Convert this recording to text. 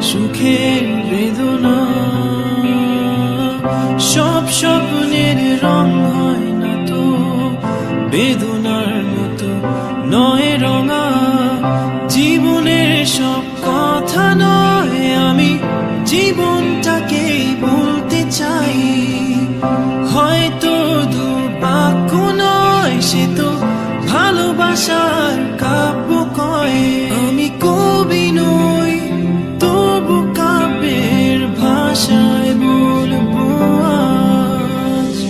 সুখের বেদনা। সব স্বপ্নের রং হয় না তো বেদনার মতো নয় রঙা। জীবনের সব কথা নয়, আমি জীবনটাকে বলতে চাই। হয়তো দু বাক্য নয়, সে তো ভালোবাসার কাব্য।